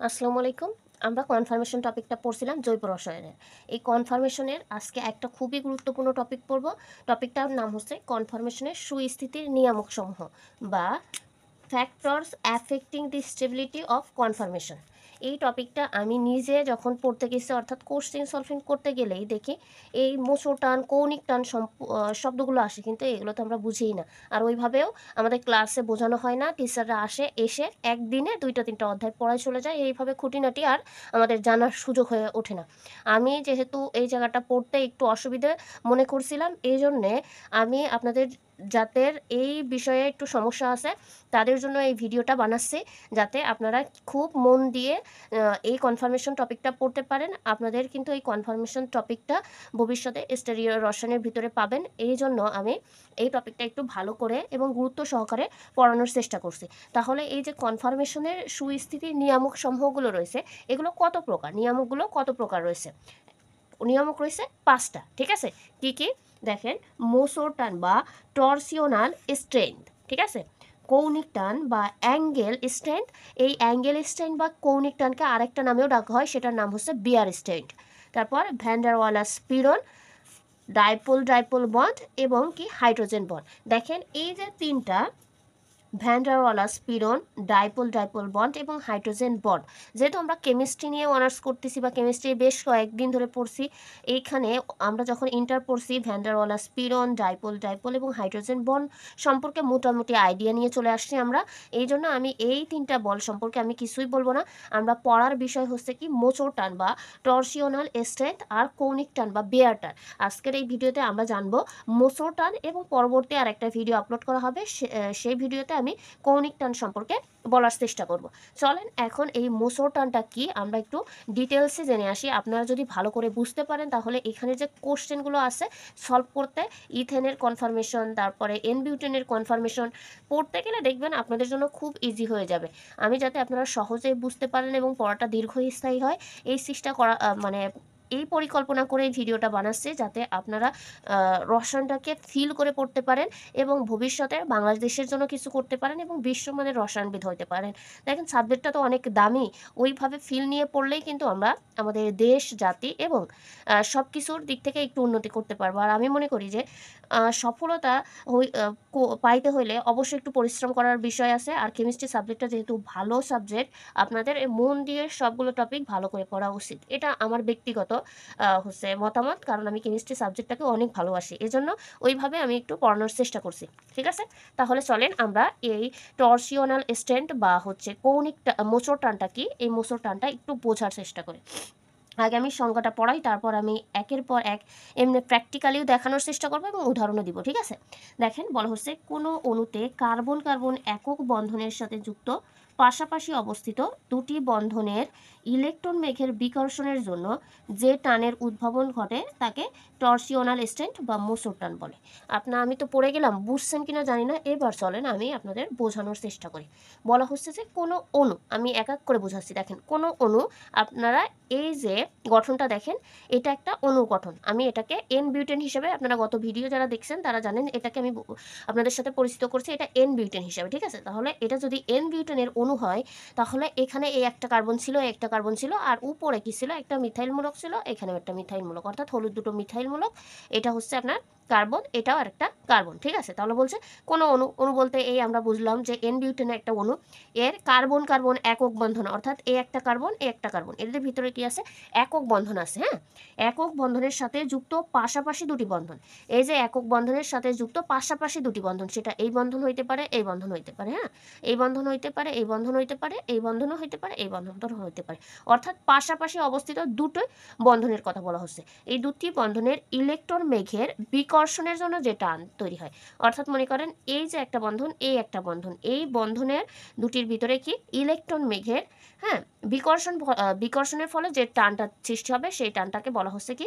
আসসালামু আলাইকুম। আমরা কনফার্মেশন টপিকটা পড়ছিলাম জৈব রসায়নের। এই কনফার্মেশনের আজকে একটা খুবই গুরুত্বপূর্ণ টপিক পড়ব। টপিকটার নাম হচ্ছে কনফার্মেশনের সুস্থিতির নিয়ামকসমূহ বা factors affecting the stability of confirmation. এই টপিকটা আমি নিজে যখন পড়তে গেছি, অর্থাৎ কোশ্চেন সলভিং করতে গেলেই দেখি এই মোচো টান, কৌণিক টান শব্দগুলো আসে, কিন্তু এগুলো তো আমরা বুঝিই না। আর ওইভাবেও আমাদের ক্লাসে বোঝানো হয় না। টিচাররা এসে একদিনে 2টা 3টা অধ্যায় পড়ায় চলে যায়। এইভাবে খুঁটিনাটি আর আমাদের জানার সুযোগ হয়ে ওঠে না। আমি যেহেতু এই জায়গাটা পড়তে একটু অসুবিধে মনে করছিলাম, এই জন্যে আমি আপনাদের যাদের এই বিষয়ে একটু সমস্যা আছে তাদের জন্য এই ভিডিওটা বানাচ্ছি, যাতে আপনারা খুব মন দিয়ে এই কনফার্মেশন টপিকটা পড়তে পারেন। আপনাদের কিন্তু এই কনফার্মেশন টপিকটা ভবিষ্যতে স্টেরিও রসায়নের ভিতরে পাবেন। এই জন্য আমি এই টপিকটা একটু ভালো করে এবং গুরুত্ব সহকারে পড়ানোর চেষ্টা করছি। তাহলে এই যে কনফার্মেশনের সুস্থিতির নিয়ামক সমূহগুলো রয়েছে, এগুলো কত প্রকার, নিয়ামকগুলো কত প্রকার রয়েছে? নিয়ামক রয়েছে 5টা। ঠিক আছে, কি কি দেখেন? মোসোটান বা টর্সিওনাল স্ট্রেংথ, ঠিক আছে। কৌণিক টান বা অ্যাঙ্গেল স্ট্রেংথ। এই অ্যাঙ্গেল স্ট্রেংথ বা কৌণিক টানকে আরেকটা নামেও ডাকা হয়, সেটার নাম হচ্ছে বিয়ার স্ট্রেংথ। তারপর ভ্যান্ডারওয়ালাস স্পিরন, ডাইপোল ডাইপোল বন্ড এবং কি হাইড্রোজেন বন্ড। দেখেন এই যে তিনটা, ভ্যান্ডারওয়ালাস স্পিরন, ডাইপোল ডাইপোল বন্ড এবং হাইড্রোজেন বন্ড, যেহেতু আমরা কেমিস্ট্রি নিয়ে অনার্স করতেছি বা কেমিস্ট্রি বেশ কয়েকদিন ধরে পড়ছি, এইখানে আমরা যখন ইন্টার পড়ছি ভ্যান্ডারওয়ালাস স্পিরন, ডাইপোল ডাইপোল এবং হাইড্রোজেন বন্ড সম্পর্কে মোটামুটি আইডিয়া নিয়ে চলে আসছি আমরা। এই জন্য আমি এই তিনটা বল সম্পর্কে আমি কিছুই বলবো না। আমরা পড়ার বিষয় হচ্ছে কি মোচো টান বা টর্সিওনাল স্ট্রেংথ আর কৌণিক টান বা বেয়ার টান। আজকের এই ভিডিওতে আমরা জানবো মোচো টান, এবং পরবর্তী আর একটা ভিডিও আপলোড করা হবে, সেই ভিডিওতে আমি কৌণিক টান সম্পর্কে বলার চেষ্টা করব। চলেন এখন এই মোচো টানটা কি আমরা একটু ডিটেলসে জেনে আসি। আপনারা যদি ভালো করে বুঝতে পারেন তাহলে এখানে যে কোশ্চেনগুলো আছে সলভ করতে, ইথেনের কনফার্মেশন, তারপরে এনবিউটেনের কনফার্মেশন পড়তে গেলে দেখবেন আপনাদের জন্য খুব ইজি হয়ে যাবে। আমি যাতে আপনারা সহজেই বুঝতে পারেন এবং পড়াটা দীর্ঘস্থায়ী হয়, এই চেষ্টা করা মানে এই পরিকল্পনা করে এই ভিডিওটা বানাচ্ছি, যাতে আপনারা রসায়নটাকে ফিল করে পড়তে পারেন এবং ভবিষ্যতে বাংলাদেশের জন্য কিছু করতে পারেন এবং বিশ্বমানের রসায়নবিদ হতে পারেন। দেখেন সাবজেক্টটা তো অনেক দামি, ওইভাবে ফিল নিয়ে পড়লেই কিন্তু আমরা আমাদের দেশ, জাতি এবং সব কিছুর দিক থেকে একটু উন্নতি করতে পারবো। আর আমি মনে করি যে সফলতা পাইতে হইলে অবশ্যই একটু পরিশ্রম করার বিষয় আছে। আর কেমিস্ট্রি সাবজেক্টটা যেহেতু ভালো সাবজেক্ট, আপনাদের মন দিয়ে সবগুলো টপিক ভালো করে পড়া উচিত। এটা আমার ব্যক্তিগত হচ্ছে মতামত, কারণ আমি কেমিস্ট্রি সাবজেক্টটাকে অনেক ভালোবাসি। এজন্য ওইভাবে আমি একটু পড়ানোর চেষ্টা করছি। ঠিক আছে, তাহলে চলেন আমরা এই টর্সিওনাল স্ট্রেংথ বা হচ্ছে কৌণিক মোচড় টানটা কি, এই মোচড় টানটা একটু বোঝার চেষ্টা করি। আগে আমি সংজ্ঞাটা পড়াই, তারপর আমি একের পর এক এমনি প্র্যাকটিক্যালিও দেখানোর চেষ্টা করবো এবং উদাহরণও দিব। ঠিক আছে, দেখেন বলা হচ্ছে কোনো অণুতে কার্বন কার্বন একক বন্ধনের সাথে যুক্ত পাশাপাশি অবস্থিত দুটি বন্ধনের ইলেকট্রন মেঘের বিকর্ষণের জন্য যে টানের উদ্ভাবন ঘটে তাকে টর্সিওনাল স্ট্রেংথ বা মোচড় টান বলে। আমি তো পড়ে গেলাম, বুঝছেন কিনা জানি না। এবার চলেন আমি আপনাদের বোঝানোর চেষ্টা করি। বলা হচ্ছে যে কোনো অণু, আমি এক এক করে বোঝাচ্ছি। দেখেন কোনো অণু, আপনারা এই যে গঠনটা দেখেন, এটা একটা অণুর গঠন। আমি এটাকে এন বিউটেন হিসেবে, আপনারা গত ভিডিও যারা দেখছেন তারা জানেন, এটাকে আমি আপনাদের সাথে পরিচিত করছি, এটা এন বিউটেন হিসেবে। ঠিক আছে, তাহলে এটা যদি এন বিউটেনের অণু হয়, তাহলে এখানে এই একটা কার্বন ছিল, একটা কার্বন ছিল, আর উপরে কি ছিল, একটা মিথাইল মূলক ছিল, এখানেও একটা মিথাইল মূলক, অর্থাৎ হলুদ দুটো মিথাইল মূলক। এটা হচ্ছে আপনার কার্বন, এটাও আরেকটা কার্বন। ঠিক আছে, তাহলে বলছে কোনো অণু, অণু বলতে এই আমরা বুঝলাম যে এন বিউটেনের একটা অণু, এর কার্বন কার্বন একক বন্ধন, অর্থাৎ এ একটা কার্বন, এ একটা কার্বন, এদের ভিতরে কি আছে, একক বন্ধন আছে। হ্যাঁ, একক বন্ধনের সাথে যুক্ত পাশাপাশি দুটি বন্ধন। এই যে একক বন্ধনের সাথে যুক্ত পাশাপাশি দুটি বন্ধন, সেটা এই বন্ধন হইতে পারে, এই বন্ধন হইতে পারে। হ্যাঁ, এই বন্ধন হইতে পারে, এই বন্ধন হইতে পারে, এই বন্ধনও হইতে পারে, এই বন্ধন হইতে পারে, অর্থাৎ পাশাপাশি অবস্থিত দুটো বন্ধনের কথা বলা হচ্ছে। এই দুটি বন্ধনের ইলেকট্রন মেঘের বিকর্ষণের জন্য যে টান তৈরি হয়, অর্থাৎ মনে করেন এই যে একটা বন্ধন, এই একটা বন্ধন, এই বন্ধনের দুটির ভিতরে কি ইলেকট্রন মেঘের, হ্যাঁ, বিকর্ষণের ফলে যে টানটা সৃষ্টি হবে, সেই টানটাকে বলা হচ্ছে কি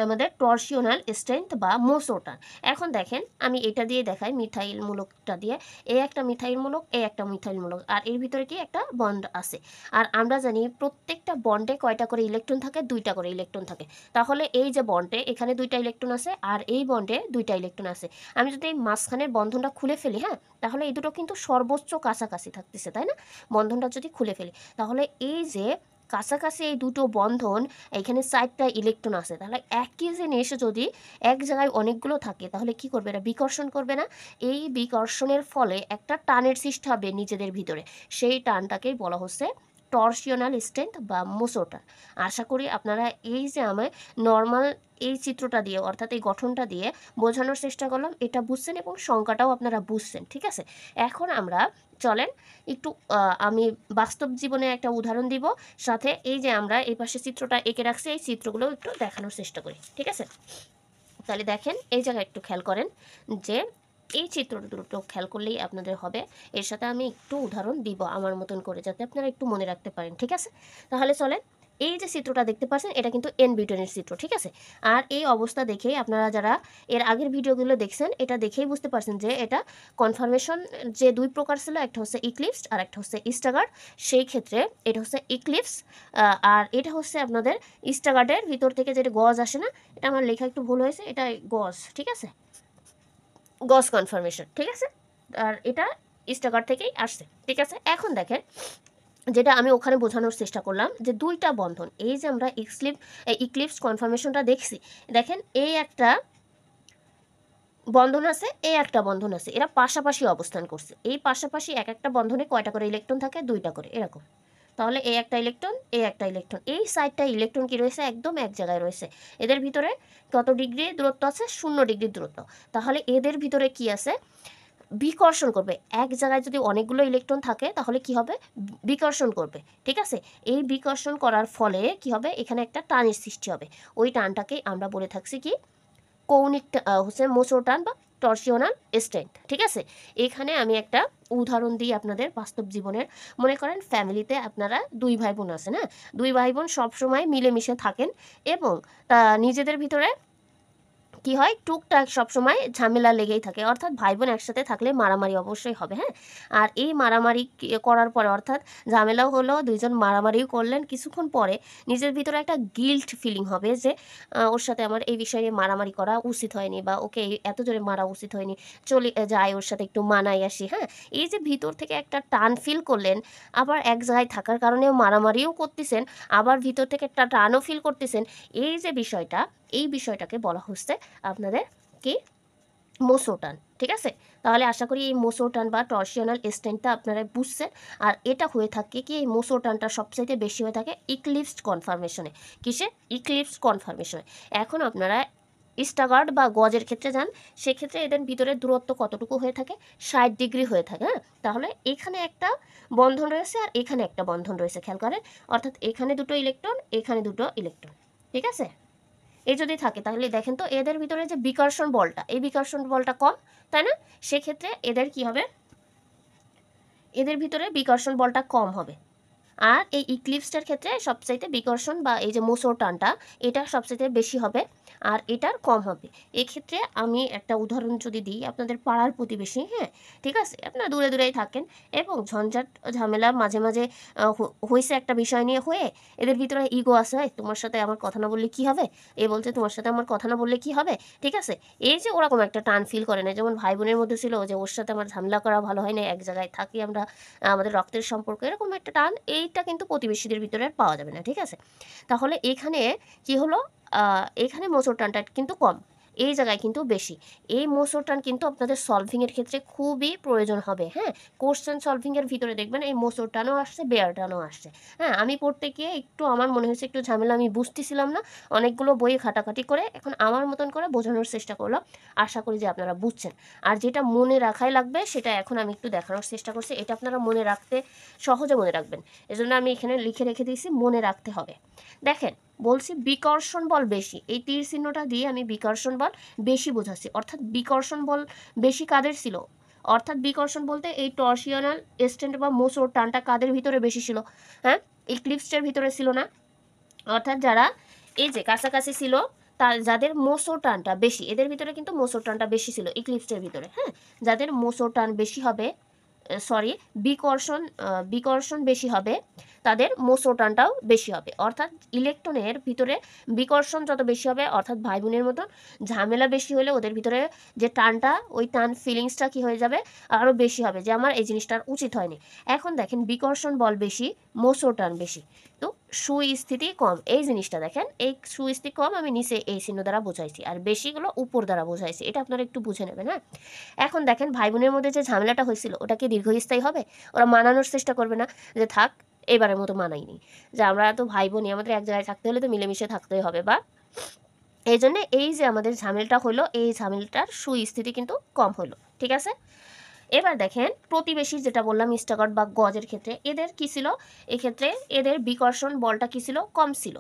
আমাদের টর্সিওনাল স্ট্রেংথ বা মোসোটান। এখন দেখেন আমি এটা দিয়ে দেখাই মিথাইল মূলকটা দিয়ে, এ একটা মিথাইল মূলক, এ একটা মিথাইল মূলক, আর এর ভিতরে কি একটা বন্ড আছে। আর আমরা জানি প্রত্যেকটা বন্ডে কয়টা করে ইলেকট্রন থাকে, দুইটা করে ইলেকট্রন থাকে। তাহলে এই যে বন্ডে এখানে দুইটা ইলেকট্রন আছে আর এই বন্ডে দুইটা ইলেকট্রন আছে। আমি যদি এই মাঝখানের বন্ধনটা খুলে ফেলি, হ্যাঁ, তাহলে এই দুটো কিন্তু সর্বোচ্চ কাছাকাছি থাকতেছে, তাই না? বন্ধনটা যদি খুলে ফেলি, তাহলে এই যে কাছাকাছি এই দুটো বন্ধন, এখানে 4টা ইলেকট্রন আছে, তাহলে একই জিনিস যদি এক জায়গায় অনেকগুলো থাকে তাহলে কি করবে? এটা বিকর্ষণ করবে না? এই বিকর্ষণের ফলে একটা টানের সৃষ্টি হবে নিজেদের ভিতরে, সেই টানটাকেই বলা হচ্ছে টর্সিওনাল স্ট্রেংথ বা মোসোটান। আশা করি আপনারা এই যে আমি নর্মাল এই চিত্রটা দিয়ে অর্থাৎ এই গঠনটা দিয়ে বোঝানোর চেষ্টা করলাম, এটা বুঝছেন এবং সংখ্যাটাও আপনারা বুঝছেন, ঠিক আছে? এখন আমরা চলেন একটু আমি বাস্তব জীবনে একটা উদাহরণ দিব, সাথে এই যে আমরা এই পাশে চিত্রটা এঁকে রাখছি এই চিত্রগুলো একটু দেখানোর চেষ্টা করি, ঠিক আছে? তাহলে দেখেন এই জায়গায় একটু খেয়াল করেন যে এই চিত্র দুটো খেয়াল করলেই আপনাদের হবে। এর সাথে আমি একটু উদাহরণ দিব আমার মতন করে, যাতে আপনারা একটু মনে রাখতে পারেন, ঠিক আছে? তাহলে চলেন, এই যে চিত্রটা দেখতে পাচ্ছেন এটা কিন্তু এন বিউটেনের চিত্র, ঠিক আছে? আর এই অবস্থা দেখেই আপনারা যারা এর আগের ভিডিওগুলো দেখছেন এটা দেখেই বুঝতে পারছেন যে এটা কনফার্মেশন যে দুই প্রকার ছিল, একটা হচ্ছে ইক্লিপসড আর একটা হচ্ছে স্টাগার্ড। সেই ক্ষেত্রে এটা হচ্ছে ইক্লিপস, আর এটা হচ্ছে আপনাদের স্টাগার্ডের ভিতর থেকে যেটা গজ আসে না, এটা আমার লেখা একটু ভুল হয়েছে, এটা গজ, ঠিক আছে? গজ কনফার্মেশন, ঠিক আছে? আর এটা স্টাগার্ড থেকেই আসছে, ঠিক আছে? এখন দেখেন যেটা আমি ওখানে বোঝানোর চেষ্টা করলাম যে দুইটা বন্ধন, এই যে আমরা ইক্লিপস কনফার্মেশনটা দেখছি, দেখেন এই একটা বন্ধন আছে, এই একটা বন্ধন আছে, এরা পাশাপাশি অবস্থান করছে। এই পাশাপাশি এক একটা বন্ধনে কয়টা করে ইলেকট্রন থাকে? দুইটা করে, এরকম। তাহলে এই একটা ইলেকট্রন, এই একটা ইলেকট্রন, এই সাইডটা ইলেকট্রন কি রয়েছে? একদম এক জায়গায় রয়েছে। এদের ভিতরে কত ডিগ্রি দূরত্ব আছে? 0 ডিগ্রি দূরত্ব। তাহলে এদের ভিতরে কি আছে? বিকর্ষণ করবে। এক জায়গায় যদি অনেকগুলো ইলেকট্রন থাকে তাহলে কি হবে? বিকর্ষণ করবে, ঠিক আছে? এই বিকর্ষণ করার ফলে কি হবে? এখানে একটা টানের সৃষ্টি হবে। ওই টানটাকেই আমরা বলে থাকছি কি? কৌণিক হচ্ছে মোচড় টান বা টর্সিওনাল স্ট্রেংথ, ঠিক আছে? এখানে আমি একটা উদাহরণ দিই আপনাদের বাস্তব জীবনের। মনে করেন ফ্যামিলিতে আপনারা দুই ভাই বোন আছেন, হ্যাঁ, দুই ভাই বোন সবসময় মিলেমিশে থাকেন এবং তা নিজেদের ভিতরে কি হয়? টুকটাক সবসময় ঝামেলা লেগেই থাকে, অর্থাৎ ভাই বোন একসাথে থাকলে মারামারি অবশ্যই হবে, হ্যাঁ। আর এই মারামারি করার পরে অর্থাৎ ঝামেলাও হলো, দুইজন মারামারিও করলেন, কিছুক্ষণ পরে নিজের ভিতরে একটা গিল্ট ফিলিং হবে যে ওর সাথে আমার এই বিষয়ে মারামারি করা উচিত হয়নি, বা ওকে এত জোরে মারা উচিত হয়নি, চলে যাই ওর সাথে একটু মানাই আসি, হ্যাঁ। এই যে ভিতর থেকে একটা টান ফিল করলেন, আবার এক জায়গায় থাকার কারণেও মারামারিও করতেছেন, আবার ভিতর থেকে একটা টানও ফিল করতেছেন, এই যে বিষয়টা, এই বিষয়টাকে বলা হচ্ছে আপনাদের কি? মোসোটান, ঠিক আছে? তাহলে আশা করি এই মোসোটান বা টর্সিওনাল স্ট্রেংথটা আপনারা বুঝছেন। আর এটা হয়ে থাকে কি? এই মোসোটানটা সবচাইতে বেশি হয়ে থাকে ইক্লিপসড কনফার্মেশনে। কিসে? ইক্লিপসড কনফার্মেশনে। এখন আপনারা স্টাগার্ড বা গজের ক্ষেত্রে যান, সেক্ষেত্রে এদের ভিতরে দূরত্ব কতটুকু হয়ে থাকে? 60 ডিগ্রি হয়ে থাকে, হ্যাঁ। তাহলে এখানে একটা বন্ধন রয়েছে আর এখানে একটা বন্ধন রয়েছে, খেয়াল করেন। অর্থাৎ এখানে দুটো ইলেকট্রন, এখানে দুটো ইলেকট্রন, ঠিক আছে? এই যদি থাকে তাহলে দেখেন তো এদের ভিতরে যে বিকর্ষণ বলটা, এই বিকর্ষণ বলটা কম, তাই না? সেক্ষেত্রে এদের কি হবে? এদের ভিতরে বিকর্ষণ বলটা কম হবে। আর এই ইক্লিপসটার ক্ষেত্রে সবচাইতে বিকর্ষণ বা এই যে মোচড় টানটা, এটা সবচাইতে বেশি হবে আর এটার কম হবে। এক্ষেত্রে আমি একটা উদাহরণ যদি দিই, আপনাদের পাড়ার প্রতিবেশী, হ্যাঁ, ঠিক আছে, আপনারা দূরে দূরেই থাকেন এবং ঝঞ্ঝাট ঝামেলা মাঝে মাঝে হয়েছে একটা বিষয় নিয়ে, হয়ে এদের ভিতরে ইগো আছে, "এই, তোমার সাথে আমার কথা না বললে কি হবে?" এ বলছে, "তোমার সাথে আমার কথা না বললে কি হবে?" ঠিক আছে? এই যে ওরকম একটা টান ফিল করে না, যেমন ভাই বোনের মধ্যে ছিল যে ওর সাথে আমার ঝামেলা করা ভালো হয় না, এক জায়গায় থাকি আমরা, আমাদের রক্তের সম্পর্ক, এরকম একটা টান, এইটা কিন্তু প্রতিবেশীদের ভিতরে আর পাওয়া যাবে না, ঠিক আছে? তাহলে এখানে কি হলো? এখানে মোচড় টানটা কিন্তু কম, এই জায়গায় কিন্তু বেশি। এই মোচড় টান কিন্তু আপনাদের সলভিংয়ের ক্ষেত্রে খুবই প্রয়োজন হবে, হ্যাঁ। কোশ্চেন সলভিংয়ের ভিতরে দেখবেন এই মোচড় টানও আসছে, বেয়ার টানও আসছে, হ্যাঁ। আমি পড়তে গিয়ে একটু আমার মনে হয়েছে একটু ঝামেলা, আমি বুঝতেছিলাম না, অনেকগুলো বই ঘাটাঘাটি করে এখন আমার মতন করে বোঝানোর চেষ্টা করলাম। আশা করি যে আপনারা বুঝছেন। আর যেটা মনে রাখাই লাগবে সেটা এখন আমি একটু দেখানোর চেষ্টা করছি, এটা আপনারা মনে রাখতে সহজে মনে রাখবেন, এজন্য আমি এখানে লিখে রেখে দিয়েছি, মনে রাখতে হবে। দেখেন, বলছি বিকর্ষণ বল বেশি, এই তীর চিহ্নটা দিয়ে আমি বিকর্ষণ বল বেশি বোঝাচ্ছি। অর্থাৎ বিকর্ষণ বল বেশি কাদের ছিল? অর্থাৎ বিকর্ষণ বলতে এই টর্সিওনাল স্ট্রেন্ট বা মোচড় টানটা কাদের ভিতরে বেশি ছিল? হ্যাঁ, ইক্লিপসের ভিতরে ছিল না? অর্থাৎ যারা এই যে কাছাকাছি ছিল যাদের মোসোটানটা বেশি, এদের ভিতরে কিন্তু মোসোটানটা বেশি ছিল ইক্লিপসের ভিতরে, হ্যাঁ, যাদের মোসোটান বেশি হবে, সরি, বিকর্ষণ বেশি হবে, তাদের মোসোটানটাও বেশি হবে। অর্থাৎ ইলেকট্রনের ভিতরে বিকর্ষণ যত বেশি হবে, অর্থাৎ ভাই বোনের মতন ঝামেলা বেশি হলে ওদের ভিতরে যে টানটা, ওই টান ফিলিংসটা কি হয়ে যাবে, আরও বেশি হবে, যে আমার এই জিনিসটার উচিত হয়নি। এখন দেখেন বিকর্ষণ বল বেশি, মোসোটান বেশি, তো সুস্থিতি কম। এই জিনিসটা দেখেন, এই সুস্থিতি কম আমি নিচে এই চিহ্ন দ্বারা বোঝাইছি, আর বেশিগুলো উপর দ্বারা বোঝাইছি, এটা আপনারা একটু বুঝে নেবেন। হ্যাঁ, এখন দেখেন ভাই বোনের মধ্যে যে ঝামেলাটা হয়েছিল ওটা কি দীর্ঘস্থায়ী হবে? ওরা মানানোর চেষ্টা করবে না যে থাক এবারের মতো মানাইনি, যে আমরা তো ভাই বোনই, আমাদের এক জায়গায় থাকতে হলে তো মিলেমিশে থাকতেই হবে, বা এই জন্য এই যে আমাদের ঝামেলাটা হলো, এই ঝামেলাটার সুস্থিতি কিন্তু কম হলো। ঠিক আছে, এবার দেখেন প্রতিবেশী, যেটা বললাম স্টাগার্ড বা গজের ক্ষেত্রে এদের কি ছিল, এক্ষেত্রে এদের বিকর্ষণ বলটা কি ছিল, কম ছিল।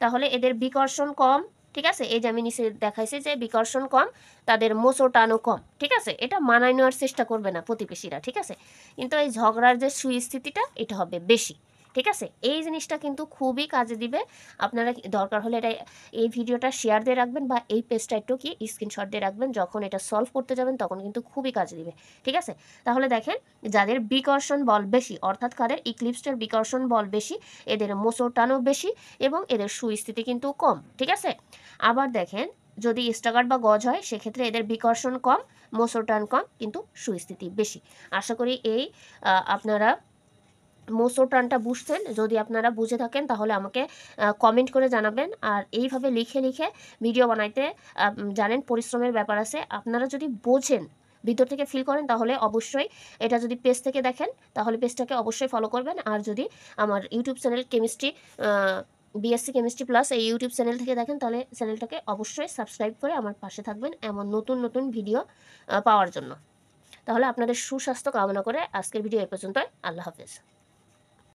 তাহলে এদের বিকর্ষণ কম, ঠিক আছে, এই যে আমি নিচে দেখাইছি যে বিকর্ষণ কম, তাদের মোচোটানও কম। ঠিক আছে, এটা মানায় নেওয়ার চেষ্টা করবে না প্রতিবেশীরা, ঠিক আছে, কিন্তু এই ঝগড়ার যে সুস্থিতিটা এটা হবে বেশি। ঠিক আছে, এই জিনিসটা কিন্তু খুবই কাজে দিবে। আপনারা দরকার হলে এটা, এই ভিডিওটা শেয়ার দিয়ে রাখবেন, বা এই পেজটা একটু কি স্ক্রিনশট দিয়ে রাখবেন, যখন এটা সলভ করতে যাবেন তখন কিন্তু খুবই কাজে দিবে। ঠিক আছে, তাহলে দেখেন যাদের বিকর্ষণ বল বেশি, অর্থাৎ কাদের ইক্লিপসের বিকর্ষণ বল বেশি, এদের মোচোটানও বেশি এবং এদের সুস্থিতি কিন্তু কম। ঠিক আছে, আবার দেখেন যদি স্টাগার্ড বা গজ হয় সেক্ষেত্রে এদের বিকর্ষণ কম, মোচোটান কম, কিন্তু সুস্থিতি বেশি। আশা করি এই আপনারা মোচোটানটা বুঝছেন। যদি আপনারা বুঝে থাকেন তাহলে আমাকে কমেন্ট করে জানাবেন। আর এইভাবে লিখে লিখে ভিডিও বানাইতে জানেন পরিশ্রমের ব্যাপার আছে। আপনারা যদি বোঝেন, ভিতর থেকে ফিল করেন, তাহলে অবশ্যই এটা যদি পেজ থেকে দেখেন তাহলে পেজটাকে অবশ্যই ফলো করবেন। আর যদি আমার YouTube channel chemistry BSc chemistry plus এই ইউটিউব চ্যানেল থেকে দেখেন তাহলে চ্যানেলটাকে অবশ্যই সাবস্ক্রাইব করে আমার পাশে থাকবেন এমন নতুন নতুন ভিডিও পাওয়ার জন্য। তাহলে আপনাদের সুস্বাস্থ্য কামনা করে আজকের ভিডিও এ পর্যন্তই। আল্লাহ হাফেজ।